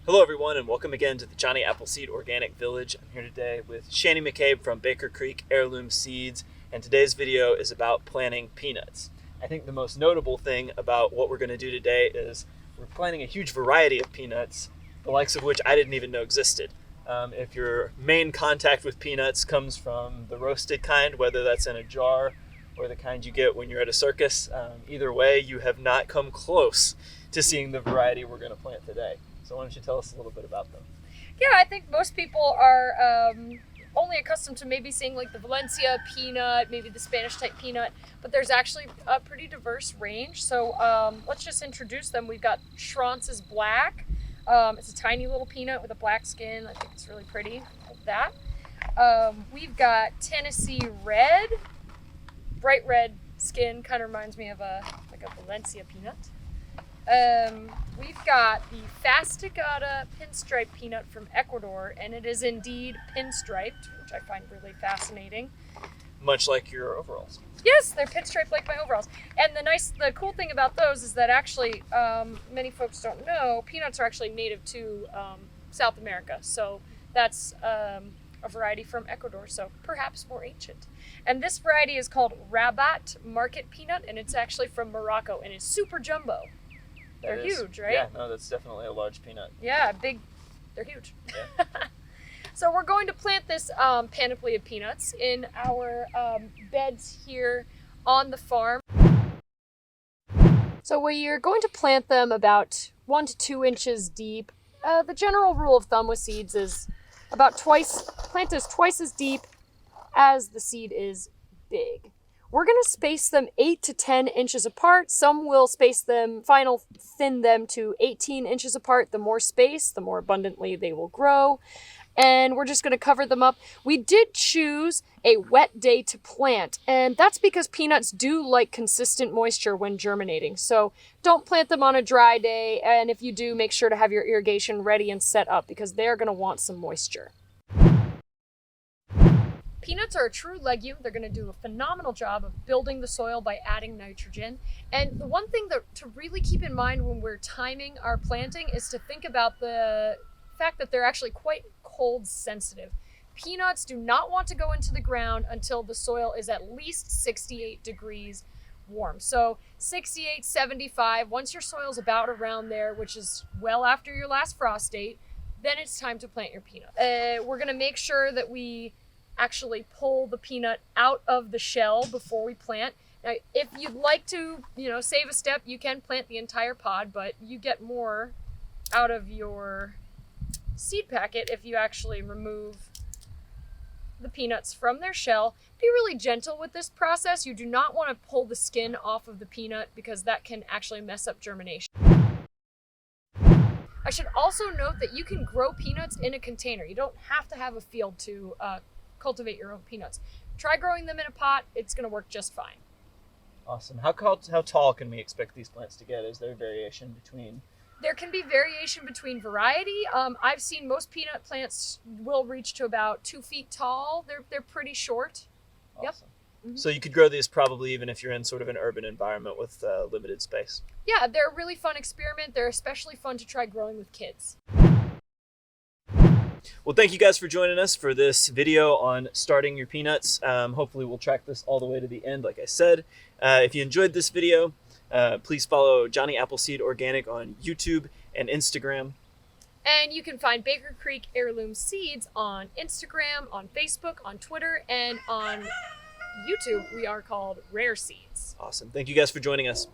Hello everyone and welcome again to the Johnny Appleseed Organic Village. I'm here today with Shannie McCabe from Creek Heirloom Seeds, and today's video is about planting peanuts. I think the most notable thing about what we're going to do today is we're planting a huge variety of peanuts, the likes of which I didn't even know existed. If your main contact with peanuts comes from the roasted kind, whether that's in a jar or the kind you get when you're at a circus, either way you have not come close to seeing the variety we're going to plant today. So why don't you tell us a little bit about them? Yeah, I think most people are only accustomed to maybe seeing like the Valencia peanut, maybe the Spanish type peanut, but there's actually a pretty diverse range. So let's just introduce them. We've got Schrantz's Black. It's a tiny little peanut with a black skin. I think it's really pretty, like that. We've got Tennessee Red, bright red skin, kind of reminds me of a Valencia peanut. We've got the Fastigata pinstripe peanut from Ecuador, and it is indeed pinstriped, which I find really fascinating. Much like your overalls. Yes, they're pinstriped like my overalls. And the cool thing about those is that actually, many folks don't know, peanuts are actually native to South America. So that's a variety from Ecuador, so perhaps more ancient. And this variety is called Rabat Market Peanut, and it's actually from Morocco, and it's super jumbo. They're huge, right? Yeah, no, that's definitely a large peanut. Yeah, big. They're huge. Yeah. So we're going to plant this panoply of peanuts in our beds here on the farm. So we are going to plant them about 1 to 2 inches deep. The general rule of thumb with seeds is plant is twice as deep as the seed is big. We're going to space them 8 to 10 inches apart. Some will thin them to 18 inches apart. The more space, the more abundantly they will grow. And we're just going to cover them up. We did choose a wet day to plant, and that's because peanuts do like consistent moisture when germinating. So don't plant them on a dry day, and if you do, make sure to have your irrigation ready and set up because they're going to want some moisture. Peanuts are a true legume. They're going to do a phenomenal job of building the soil by adding nitrogen. And the one thing to really keep in mind when we're timing our planting is to think about the fact that they're actually quite cold sensitive. Peanuts do not want to go into the ground until the soil is at least 68 degrees warm. So 68, 75, once your soil's about around there, which is well after your last frost date, then it's time to plant your peanut. We're going to make sure that we actually pull the peanut out of the shell before we plant. Now, if you'd like to, save a step, you can plant the entire pod, but you get more out of your seed packet if you actually remove the peanuts from their shell. Be really gentle with this process. You do not want to pull the skin off of the peanut because that can actually mess up germination. I should also note that you can grow peanuts in a container. You don't have to have a field to cultivate your own peanuts. Try growing them in a pot. It's going to work just fine. Awesome. How tall can we expect these plants to get? Is there variation between? There can be variation between variety. I've seen most peanut plants will reach to about 2 feet tall. They're pretty short. Awesome. Yep. Mm-hmm. So you could grow these probably even if you're in sort of an urban environment with limited space. Yeah, they're a really fun experiment. They're especially fun to try growing with kids. Well, thank you guys for joining us for this video on starting your peanuts. Hopefully we'll track this all the way to the end, like I said. If you enjoyed this video, please follow Johnny Appleseed Organic on YouTube and Instagram. And you can find Creek Heirloom Seeds on Instagram, on Facebook, on Twitter, and on YouTube. We are called Rare Seeds. Awesome. Thank you guys for joining us.